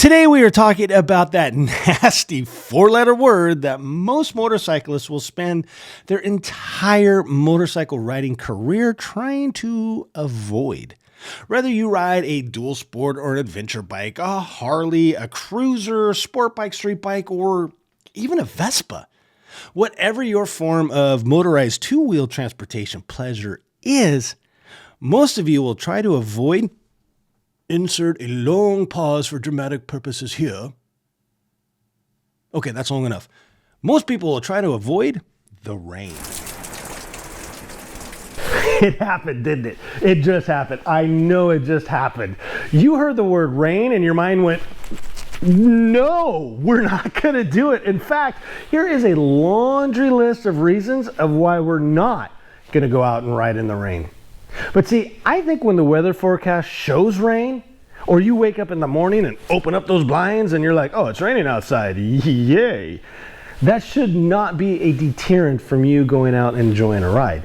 Today we are talking about that nasty four-letter word that most motorcyclists will spend their entire motorcycle riding career trying to avoid. Whether you ride a dual sport or an adventure bike, a Harley, a cruiser, sport bike, street bike, or even a Vespa, whatever your form of motorized two-wheel transportation pleasure is, most of you will try to avoid. Insert a long pause for dramatic purposes here. Okay, that's long enough. Most people will try to avoid the rain. It happened, didn't it? It just happened. I know it just happened. You heard the word rain and your mind went, no, we're not going to do it. In fact, here is a laundry list of reasons of why we're not going to go out and ride in the rain. But see, I think when the weather forecast shows rain, or you wake up in the morning and open up those blinds and you're like, oh, it's raining outside, yay. That should not be a deterrent from you going out and enjoying a ride.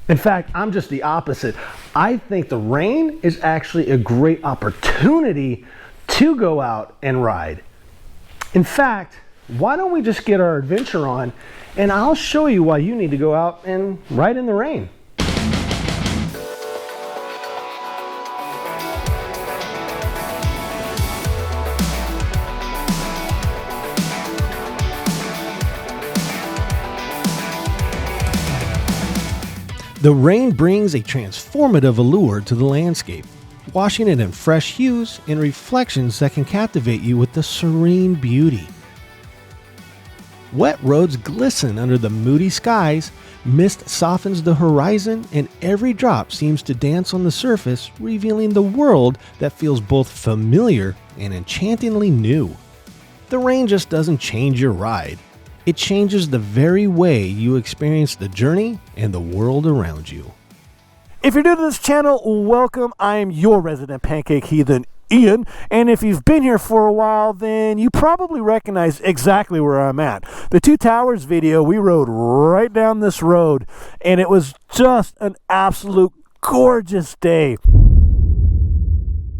In fact, I'm just the opposite. I think the rain is actually a great opportunity to go out and ride. In fact, why don't we just get our adventure on and I'll show you why you need to go out and ride in the rain. The rain brings a transformative allure to the landscape, washing it in fresh hues and reflections that can captivate you with the serene beauty. Wet roads glisten under the moody skies, mist softens the horizon, and every drop seems to dance on the surface, revealing the world that feels both familiar and enchantingly new. The rain just doesn't change your ride. It changes the very way you experience the journey and the world around you. If you're new to this channel, welcome. I am your resident pancake heathen, Ian. And if you've been here for a while, then you probably recognize exactly where I'm at. The Two Towers video, we rode right down this road, and it was just an absolute gorgeous day.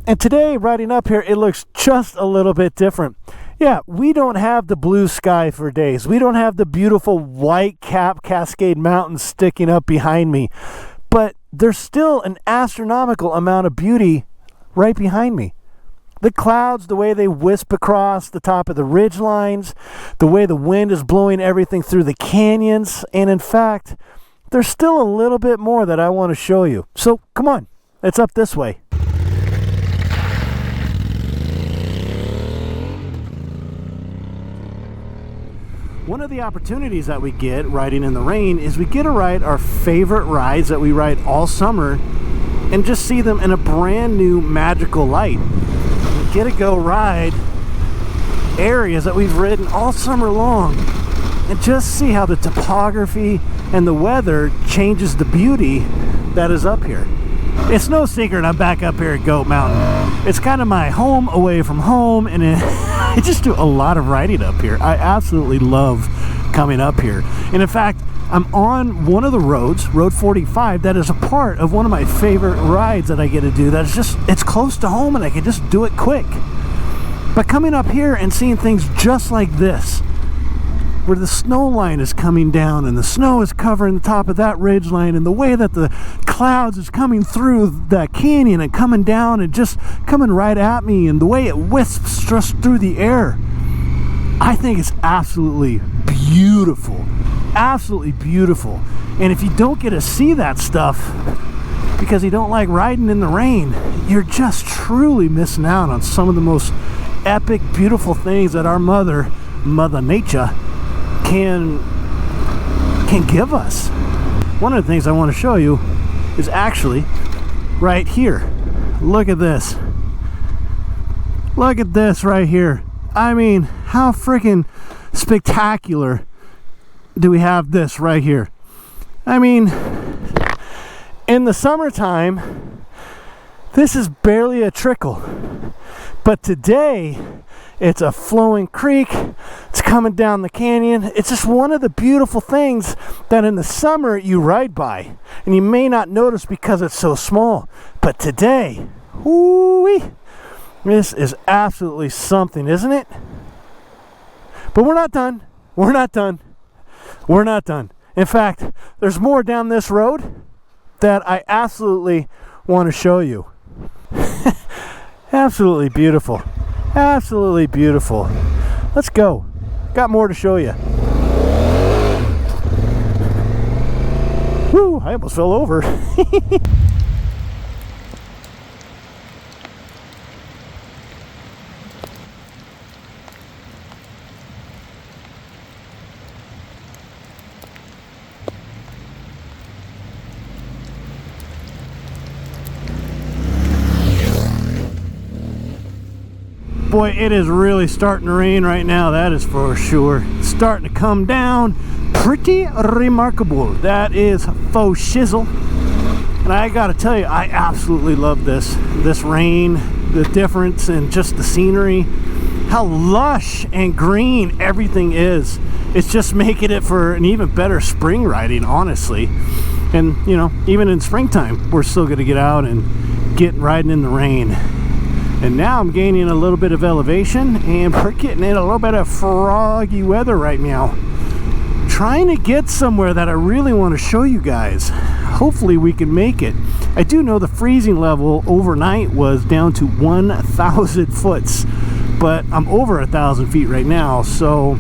And today, riding up here, it looks just a little bit different. Yeah, we don't have the blue sky for days. We don't have the beautiful white cap Cascade Mountains sticking up behind me. But there's still an astronomical amount of beauty right behind me. The clouds, the way they wisp across the top of the ridge lines, the way the wind is blowing everything through the canyons. And in fact, there's still a little bit more that I want to show you. So come on, it's up this way. One of the opportunities that we get riding in the rain is we get to ride our favorite rides that we ride all summer and just see them in a brand new magical light. We get to go ride areas that we've ridden all summer long and just see how the topography and the weather changes the beauty that is up here. It's no secret I'm back up here at Goat Mountain. It's kind of my home away from home, and I just do a lot of riding up here. I absolutely love coming up here. And in fact, I'm on one of the roads, Road 45, that is a part of one of my favorite rides that I get to do. That's just, it's close to home and I can just do it quick. But coming up here and seeing things just like this, where the snow line is coming down and the snow is covering the top of that ridge line, and the way that the clouds is coming through that canyon and coming down and just coming right at me, and the way it wisps just through the air, I think it's absolutely beautiful. Absolutely beautiful. And if you don't get to see that stuff because you don't like riding in the rain, you're just truly missing out on some of the most epic, beautiful things that our Mother Nature can give us. One of the things I want to show you is actually right here. Look at this. Look at this right here. I mean, how freaking spectacular do we have this right here? I mean, in the summertime, this is barely a trickle. But today, it's a flowing creek. It's coming down the canyon. It's just one of the beautiful things that in the summer you ride by. And you may not notice because it's so small. But today, whoo-wee, This is absolutely something, isn't it? But we're not done. We're not done. We're not done. In fact, there's more down this road that I absolutely want to show you. Absolutely beautiful. Absolutely beautiful. Let's go. Got more to show you. Woo, I almost fell over. Boy, it is really starting to rain right now, that is for sure. It's starting to come down. Pretty remarkable. That is faux shizzle. And I gotta tell you, I absolutely love this rain, the difference in just the scenery, how lush and green everything is. It's just making it for an even better spring riding, honestly. And you know, even in springtime, we're still gonna get out and get riding in the rain. And now I'm gaining a little bit of elevation, and we're getting in a little bit of froggy weather right now. Trying to get somewhere that I really want to show you guys. Hopefully we can make it. I do know the freezing level overnight was down to 1,000 foots, but I'm over 1,000 feet right now, so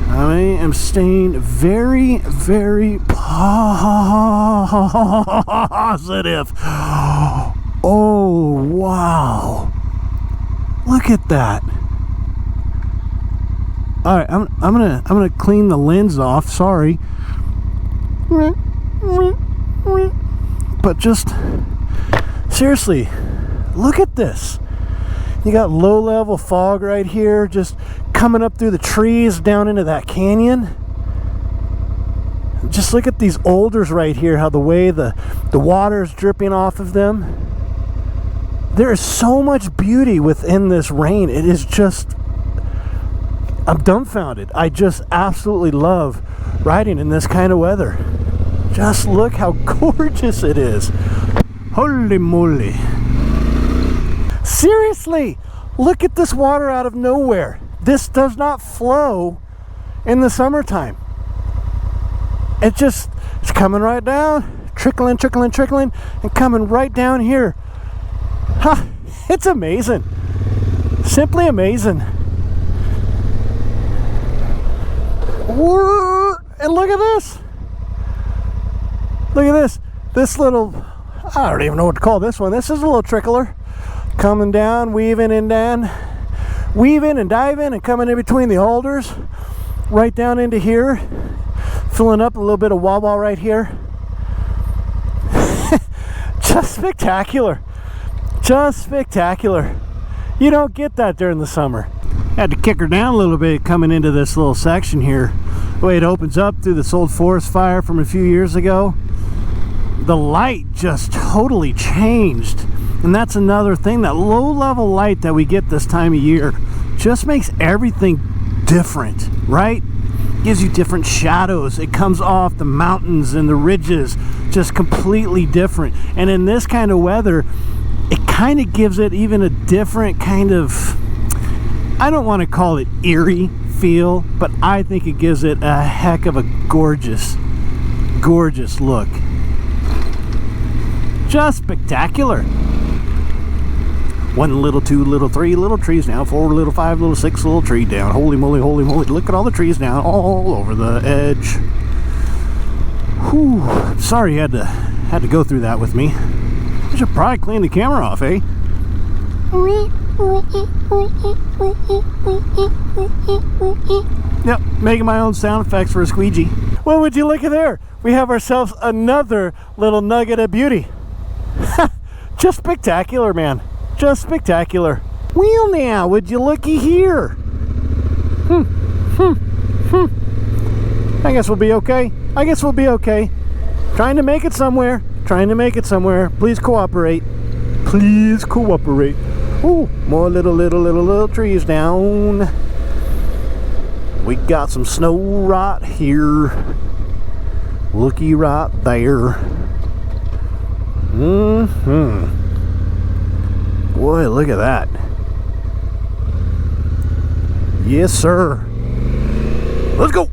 I am staying very, very positive. Oh, wow. Look at that. All right, I'm gonna clean the lens off. Sorry. But just seriously, look at this. You got low-level fog right here, just coming up through the trees down into that canyon. Just look at these alders right here, how the way the water is dripping off of them. There is so much beauty within this rain. It is just, I'm dumbfounded. I just absolutely love riding in this kind of weather. Just look how gorgeous it is. Holy moly. Seriously, look at this water out of nowhere. This does not flow in the summertime. It's coming right down, trickling, trickling, trickling, and coming right down here. Ha! It's amazing. Simply amazing. And look at this. Look at this. This little, I don't even know what to call this one. This is a little trickler. Coming down, weaving and diving and coming in between the alders. Right down into here. Filling up a little bit of wah-wah right here. Just spectacular. Just spectacular. You don't get that during the summer. Had to kick her down a little bit coming into this little section here. The way it opens up through this old forest fire from a few years ago. The light just totally changed. And that's another thing, that low-level light that we get this time of year just makes everything different, right? Gives you different shadows. It comes off the mountains and the ridges, just completely different. And in this kind of weather, it kind of gives it even a different kind of, I don't want to call it eerie feel, but I think it gives it a heck of a gorgeous, gorgeous look. Just spectacular. 1 little, 2 little, 3 little trees down, 4 little, 5 little, 6 little tree down. Holy moly, holy moly. Look at all the trees down all over the edge. Whew. Sorry you had to go through that with me. I should probably clean the camera off, eh? Yep, making my own sound effects for a squeegee. Well, would you look at there? We have ourselves another little nugget of beauty. Just spectacular, man. Just spectacular. Well now, would you looky here? I guess we'll be okay. I guess we'll be okay. Trying to make it somewhere. Trying to make it somewhere. Please cooperate. Please cooperate. Ooh, more little trees down. We got some snow right here. Looky right there. Boy, look at that. Yes, sir. Let's go.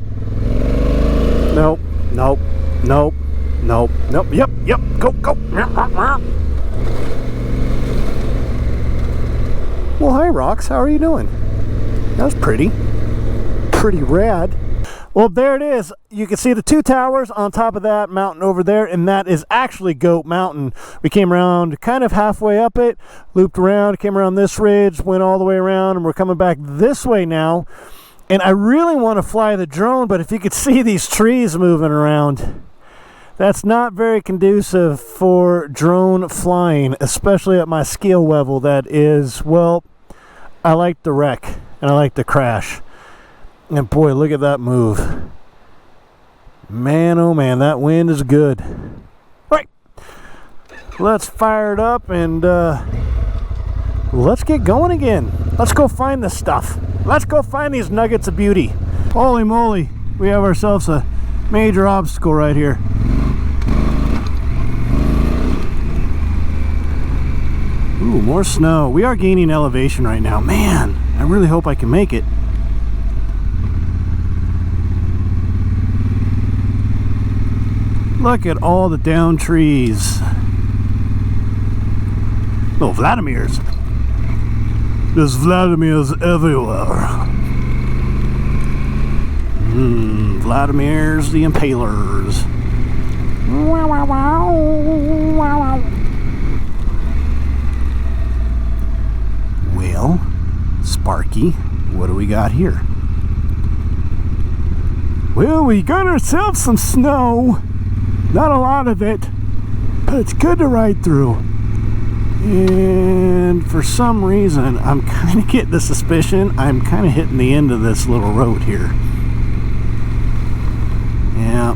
Nope, nope, nope, nope, nope. Yep, yep. Go, go. Well, hi, Rox. How are you doing? That was pretty. Pretty rad. Well, there it is. You can see the two towers on top of that mountain over there, and that is actually Goat Mountain. We came around kind of halfway up it, looped around, came around this ridge, went all the way around, and we're coming back this way now. And I really want to fly the drone, but if you could see these trees moving around, that's not very conducive for drone flying, especially at my skill level. That is, well, I like to wreck and I like to crash. And boy, look at that move. Man, oh man, that wind is good. All right, let's fire it up and let's get going again. Let's go find this stuff. Let's go find these nuggets of beauty. Holy moly, we have ourselves a major obstacle right here. Ooh, more snow. We are gaining elevation right now. Man, I really hope I can make it. Look at all the down trees. Oh, Vladimir's. There's Vladimir's everywhere. Vladimir's the Impalers. Wow, wow, wow, wow, wow. Well, Sparky, what do we got here? Well, we got ourselves some snow. Not a lot of it, but it's good to ride through. And for some reason, I'm kind of getting the suspicion I'm kind of hitting the end of this little road here. Yeah.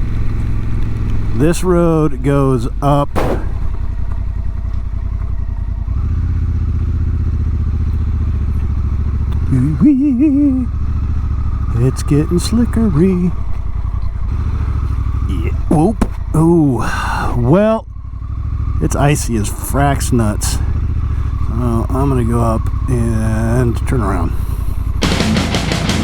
This road goes up. It's getting slickery. Yeah. Whoop. Ooh, well, it's icy as frax nuts. So I'm gonna go up and turn around.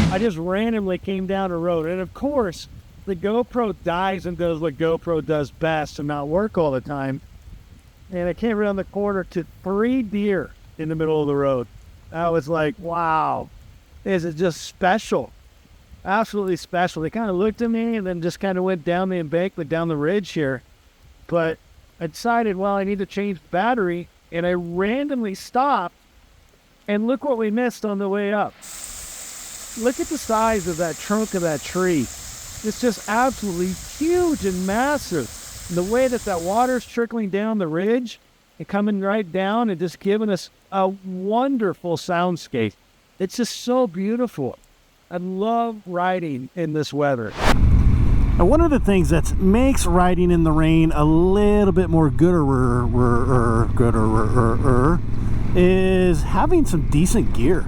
I just randomly came down a road, and of course, the GoPro dies and does what GoPro does best and not work all the time. And I came around the corner to 3 deer in the middle of the road. I was like, wow, this is just special. Absolutely special. They kind of looked at me and then just kind of went down the embankment, down the ridge here. But I decided, well, I need to change battery, and I randomly stopped, and look what we missed on the way up. Look at the size of that trunk of that tree. It's just absolutely huge and massive. And the way that that water's trickling down the ridge and coming right down and just giving us a wonderful soundscape. It's just so beautiful. I love riding in this weather. Now, one of the things that makes riding in the rain a little bit more gooder is having some decent gear.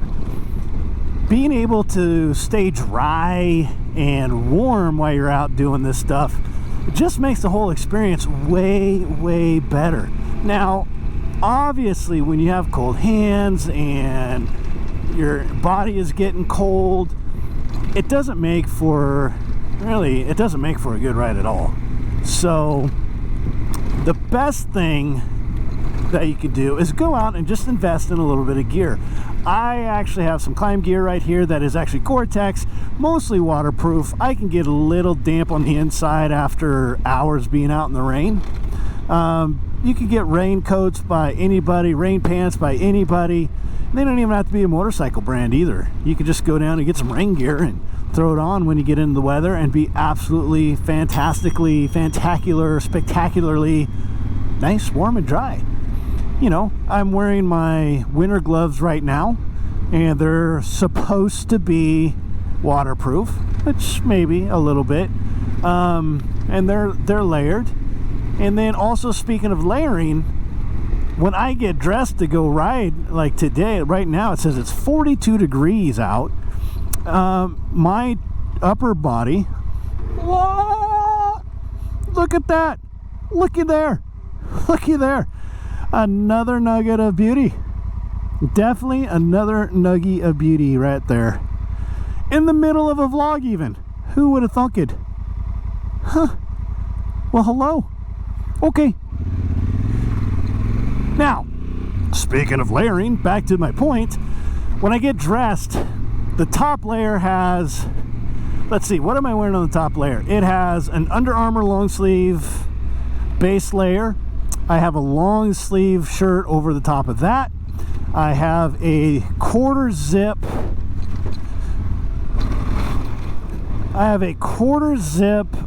Being able to stay dry and warm while you're out doing this stuff, it just makes the whole experience way, way better. Now, obviously, when you have cold hands and your body is getting cold, it doesn't make for a good ride at all. So the best thing that you can do is go out and just invest in a little bit of gear. I actually have some climb gear right here that is actually Gore-Tex, mostly waterproof. I can get a little damp on the inside after hours being out in the rain. You can get raincoats by anybody, rain pants by anybody. They don't even have to be a motorcycle brand either. You could just go down and get some rain gear and throw it on when you get into the weather and be absolutely fantastically, spectacularly nice, warm, and dry. You know, I'm wearing my winter gloves right now, and they're supposed to be waterproof, which maybe a little bit, and they're layered. And then also, speaking of layering, when I get dressed to go ride, like today, right now, it says it's 42 degrees out. My upper body, whoa, look at that, looky there, another nugget of beauty. Definitely another nugget of beauty right there. In the middle of a vlog even. Who would have thunk it? Huh. Well, hello. Okay. Now, speaking of layering, back to my point. When I get dressed, the top layer has, let's see, what am I wearing on the top layer? It has an Under Armour long sleeve base layer. I have a long sleeve shirt over the top of that. I have a quarter zip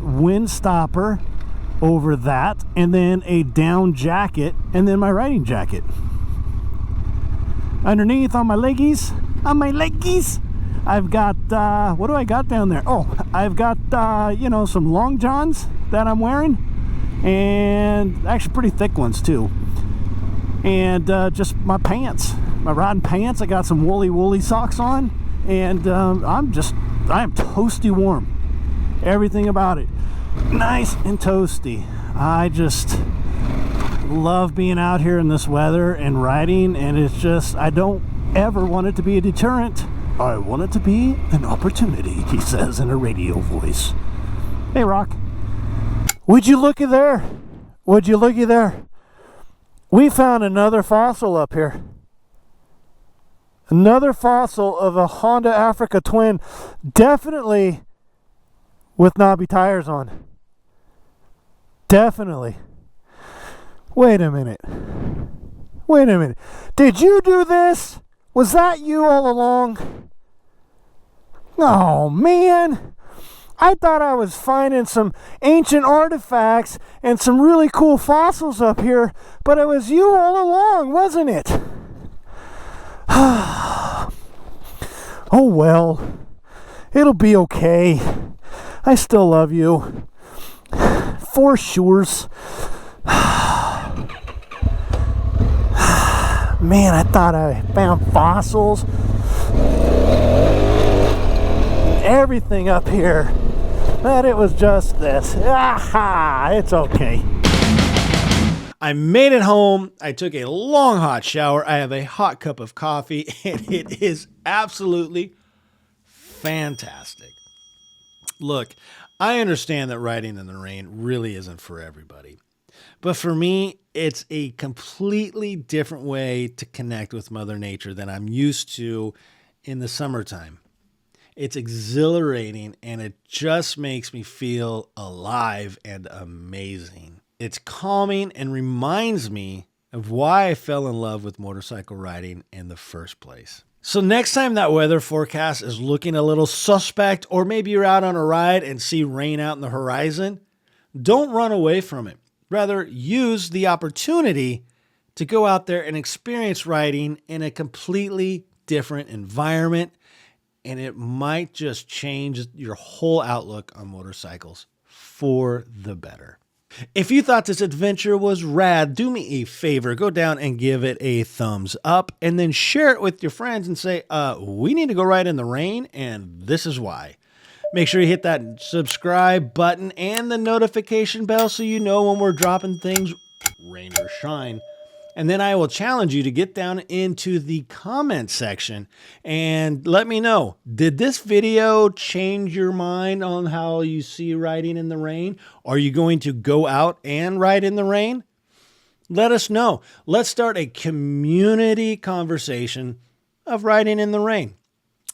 wind stopper over that, and then a down jacket, and then my riding jacket. Underneath on my leggies, I've got, what do I got down there? Oh, I've got, you know, some long johns that I'm wearing, and actually pretty thick ones too. And just my pants, my riding pants. I got some woolly socks on, and I am toasty warm. Everything about it, nice and toasty. I just love being out here in this weather and riding, and it's just, I don't ever want it to be a deterrent. I want it to be an opportunity, he says in a radio voice. Hey, Rock. Would you looky there? Would you looky there? We found another fossil up here. Another fossil of a Honda Africa twin. Definitely with knobby tires on. Definitely. Wait a minute. Wait a minute. Did you do this? Was that you all along? Oh, man. I thought I was finding some ancient artifacts and some really cool fossils up here, but it was you all along, wasn't it? Oh, well. It'll be okay. I still love you. For sure. Man, I thought I found fossils. Everything up here. But it was just this. Aha! It's okay. I made it home. I took a long hot shower. I have a hot cup of coffee, and it is absolutely fantastic. Look, I understand that riding in the rain really isn't for everybody. But for me, it's a completely different way to connect with Mother Nature than I'm used to in the summertime. It's exhilarating, and it just makes me feel alive and amazing. It's calming and reminds me of why I fell in love with motorcycle riding in the first place. So next time that weather forecast is looking a little suspect, or maybe you're out on a ride and see rain out in the horizon, don't run away from it. Rather, use the opportunity to go out there and experience riding in a completely different environment, and it might just change your whole outlook on motorcycles for the better. If you thought this adventure was rad, do me a favor, go down and give it a thumbs up, and then share it with your friends and say, we need to go ride in the rain, and this is why. Make sure you hit that subscribe button and the notification bell so you know when we're dropping things, rain or shine. And then I will challenge you to get down into the comment section and let me know, did this video change your mind on how you see riding in the rain? Are you going to go out and ride in the rain? Let us know. Let's start a community conversation of riding in the rain.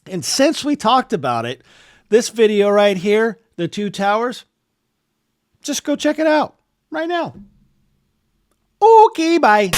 And since we talked about it, this video right here, the two towers, just go check it out right now. Okay, bye.